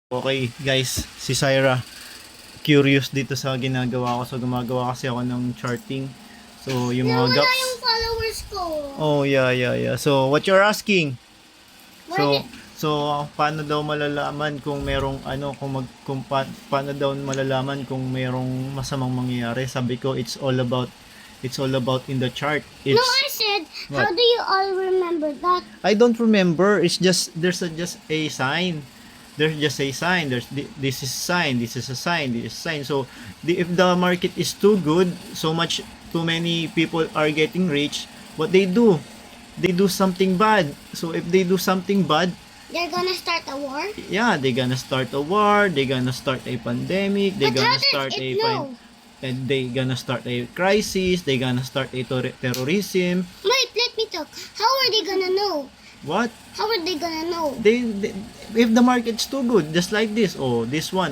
Okay, guys, si Syra curious dito sa ginagawa ko. So, gumagawa kasi ako ng charting. So, yung mga Nawala gaps. yung followers ko. Oh, yeah. So, what you're asking? So, Where so paano daw malalaman kung merong paano daw malalaman kung merong masamang mangyayari? Sabi ko, it's all about in the chart. No, I said, how What? do you all remember that? I don't remember. It's just just a sign. There's just a sign. This is a sign. This is a sign. This is a sign. So if the market is too good, too many people are getting rich. What they do? They do something bad. So if they do something bad, They're gonna start a war? yeah, they're gonna start a war. They're gonna start a pandemic. They're But how gonna does start it know? and they gonna start a crisis. They gonna start a terrorism. Wait, let me talk. How are they gonna know? What? How are they gonna know? They if the market's too good, just like this, this one,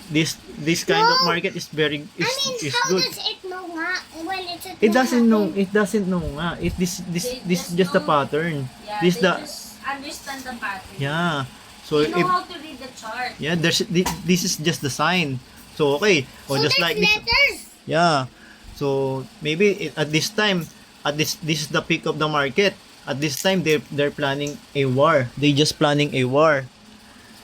this kind of No. market is very I mean, is how good. does it know nga when it's a It doesn't know. It doesn't know nga. If this They is just just the know- pattern. Yeah, This they the just understand the pattern. yeah. So They know if how to read the chart. yeah, this is just the sign. So okay, So just there's like this. letters. Yeah. So maybe at this time, this is the peak of the market. At this time, they're planning a war. They just planning a war,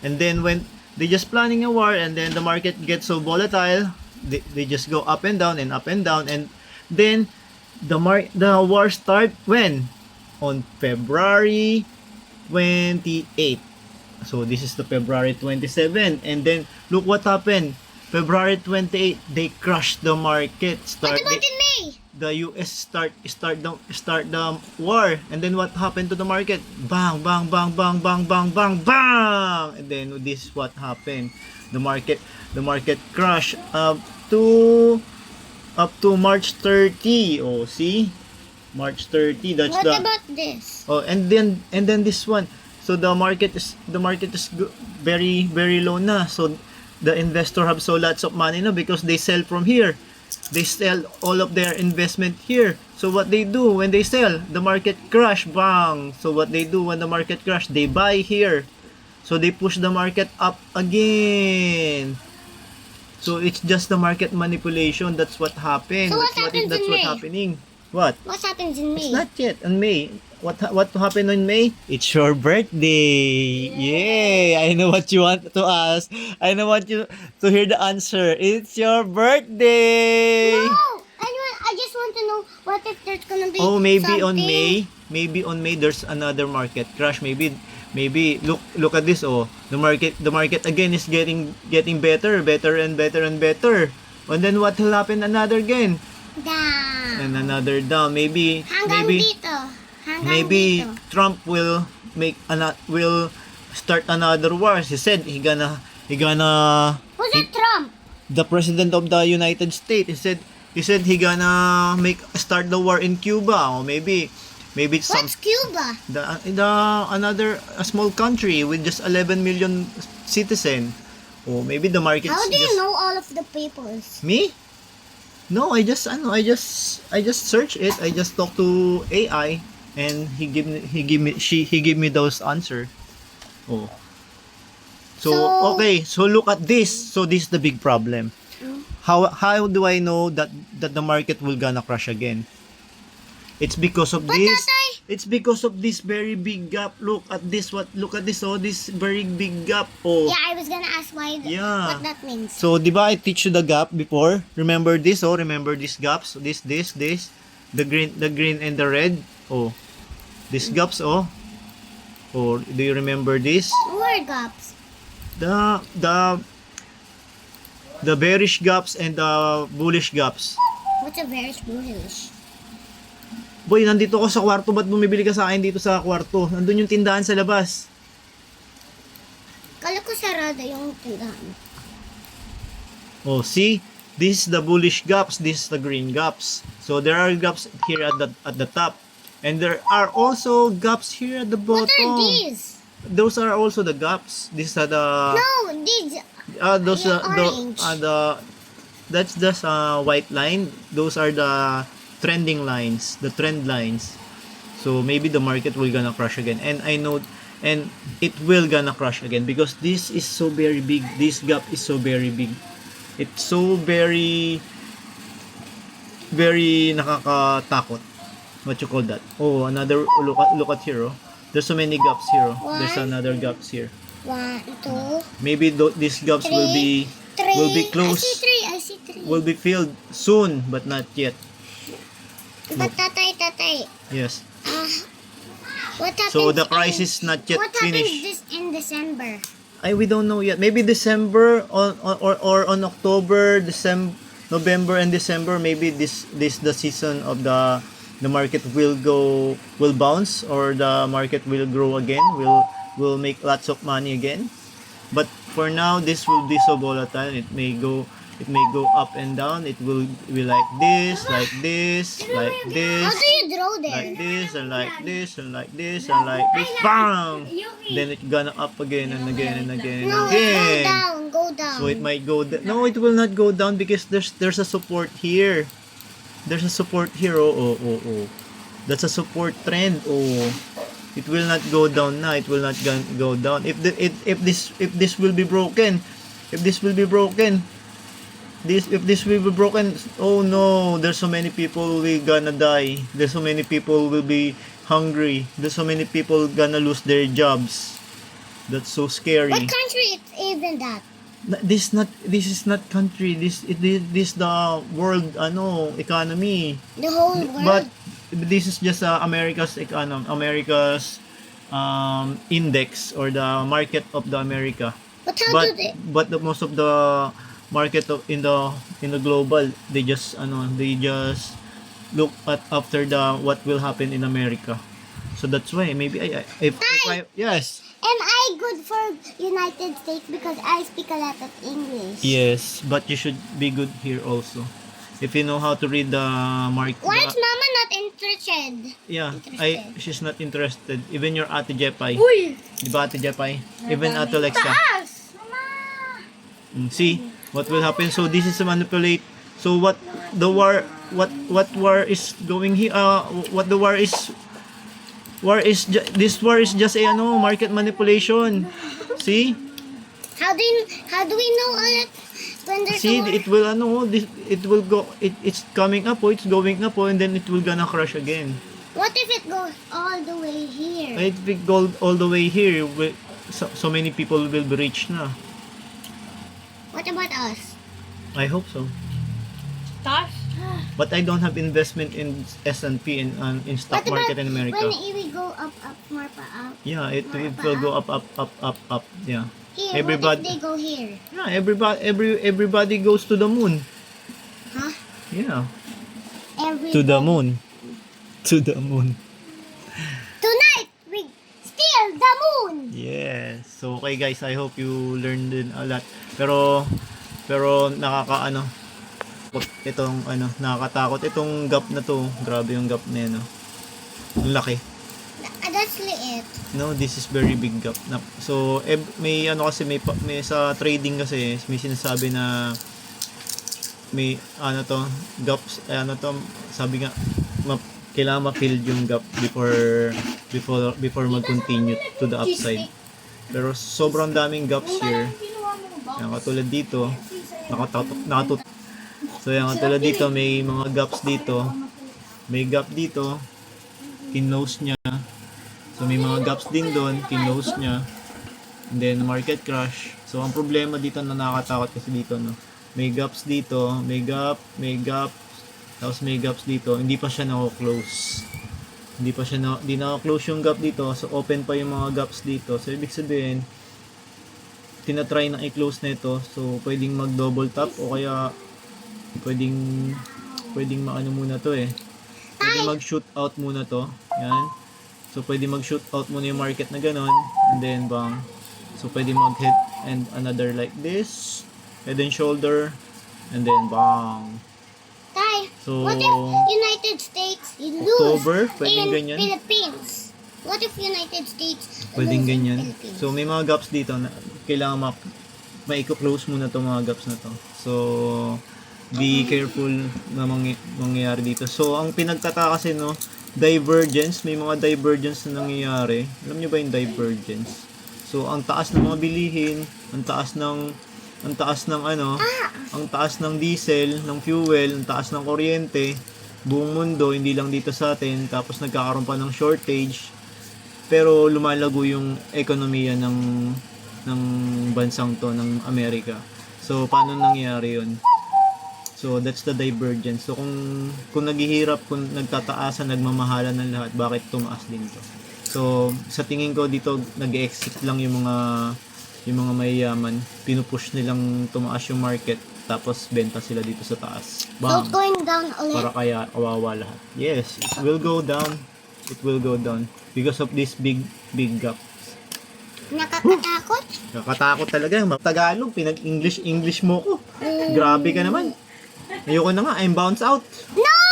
and then when they just planning a war, and then the market gets so volatile, they just go up and down and up and down, and then the war start when on February 28. So this is the February 27, and then look what happened. February 28, they crushed the market. What about in May? The US start the war, and then what happened to the market? Bang, bang, bang, bang, bang, bang, bang, bang, and then this is what happened. The market crashed up to March 30. Oh, see, March 30. That's What the about this? oh, and then this one. So the market is very very low na. So the investor have so lots of money na because they sell from here. They sell all of their investment here. So what they do when they sell, the market crash, bang. So what they do when the market crash, they buy here. So they push the market up again. So it's just the market manipulation. That's what happened. So what That's happens that's in what May? happening. What? What happens in It's May? not yet on May. What happened on May? It's your birthday. Yay! I know what you want to ask. I know what you to hear the answer. It's your birthday. No! I just want to know what if there's gonna be Oh, maybe on something. May there's another market crash. Maybe look at this. Oh, the market again is getting better and better. And then what will happen another again? Down. And another down. Maybe Hanggang dito. Hanggang maybe dito. Trump will start another war. He said he gonna Who's that Trump? the president of the United States. He said he gonna start the war in Cuba, or maybe it's some What's Cuba? the another a small country with just 11 million citizen. Or maybe the market's How do you just know all of the papers? me. No, I just search it. I just talk to AI, and he give me those answer. Oh. So So- okay, so look at this. So this is the big problem. How do I know that the market will gonna crash again? It's because of But this. Tatay- It's because of this very big gap. Look at this. Look at this. Oh, this very big gap. Oh. Yeah, I was gonna ask Yeah. what that means. So, di ba I teach you the gap before? Remember this? Oh, remember these gaps? This. The green and the red. Oh. These gaps, oh. Oh, do you remember this? Word gaps. The bearish gaps and the bullish gaps. What's a very bullish? Boy, nandito ko sa kwarto. Ba't bumibili ka sa akin dito sa kwarto? Nandun yung tindahan sa labas. Kala ko sarada yung tindahan. Oh, see? This is the bullish gaps. This is the green gaps. So there are gaps here at the top. And there are also gaps here at the What bottom. are these? Those are also the gaps. These are the No, these. those yung the orange. that's just a white line. Those are the trending lines, the trend lines. So maybe the market will gonna crash again. And I know and it will gonna crash again because this is so very big. This gap is so very big. It's so very nakakatakot. What you call that? Oh, another look at here. Oh. There's so many gaps here. Oh. There's another gaps here. 1, 2, Maybe these gaps will be 3. will be close. I see 3. Will be filled soon, but not yet. But tatay. Yes. What happens? So the crisis not yet what happens finished. in December? We don't know yet. Maybe December or on October, November and December. Maybe this the season of the market will bounce, or the market will grow again. Will make lots of money again. But for now, this will be so volatile. It may go up and down. It will be like this, like this, like How this, do you draw there? like this, and like this, and like this, and like this. Bam! Then it gonna up again and again and again and No, again. go down. So it might go no, it will not go down because there's a support here. There's a support here. Oh. That's a support trend. Oh. It will not go down now. It will not go down. If this will be broken, if this will be broken, oh no, there's so many people will gonna die. There's so many people will be hungry. There's so many people gonna lose their jobs. That's so scary. What country is even that? This is not country. This the world economy. The whole world. But this is just America's America's index, or the market of the America. But how do they? But most of the market in the global, they just look at after what will happen in America. So that's why maybe if I yes. Am I good for United States because I speak a lot of English? Yes, but you should be good here also. If you know how to read the market. Why is Mama not interested? Yeah, she's not interested. Even your Ate Jepay. Uy! Di ba Ate Jepay? Even Ate Lexa. Taas! Mama! See what will happen. So this is a manipulate. So what the war? What war is going here? What the war is? This war is just a market manipulation. See? How do we know all that when there's See, a war? it will it will go. It's coming up. It's going up. And then it will gonna crash again. What if it goes all the way here? If it go all the way here, so many people will be rich na. What about us? I hope so. Taas? But I don't have investment in S&P and in stock What market about in America. when we go up, more pa up? Yeah, it will go up. Yeah. Here, Everybody- what if they go here? Yeah, everybody goes to the moon. Huh? Yeah. Every To the moon. To the moon. Tonight we steal the moon. Yes. So okay guys, I hope you learned din a lot. Pero nakakatakot itong gap na to. Grabe yung gap na yan. Ang laki. That's it. No, this is very big gap. So may kasi may sa trading kasi may sinasabi na may gaps sabi nga kailangan ma-fill yung gap before mag-continue to the upside. Pero sobrang daming gaps here. Yan, katulad dito, nakatutok. So yan, katulad dito, may mga gaps dito. May gap dito, kinlose niya. So may mga gaps din doon, kinlose niya. And then market crash. So ang problema dito na nakakatakot kasi dito, no. May gaps dito, may gap, tapos may gaps dito. Hindi pa siya na-close. Hindi na-close yung gap dito. So open pa yung mga gaps dito. So ibig sabihin, tinatry na i-close na ito. So pwedeng mag-double tap o kaya pwedeng maano muna to eh. Pwedeng mag-shoot out muna to. Yan. So pwedeng mag-shoot out muna yung market na ganon. And then bang. So pwedeng mag-hit and another like this. Head and shoulder. And then bang. Tay, So, what if United States lose October, pwedeng in ganyan. Philippines? What if United States Pwedeng lose in ganyan. Philippines? So may mga gaps dito na kailangan ma-close muna to mga gaps na to. So be careful na mangyayari dito. So ang pinagtaka kasi no, divergence, may mga divergence na nangyayari. Alam niyo ba yung divergence? So, ang taas ng mga bilihin, ang taas ng diesel, ng fuel, ang taas ng kuryente, buong mundo, hindi lang dito sa atin, tapos nagkakaroon pa ng shortage, pero lumalago yung ekonomiya ng bansang to, ng Amerika. So, paano nangyari yun? So, that's the divergence. So, kung naghihirap, kung nagtataasan, nagmamahalan ng lahat, bakit tumaas din to? So, sa tingin ko dito, nag-exit lang yung mga mayayaman. Pinupush nilang tumaas yung market, tapos benta sila dito sa taas. So, Bam! it's going down ulit. Para kaya kawawa lahat. Yes, it will go down. It will go down because of this big gap. Nakakatakot. Nakatakot talaga. Tagalog, pinag-English mo ko. Grabe ka naman. Ayoko na nga, I'm bounce out. No!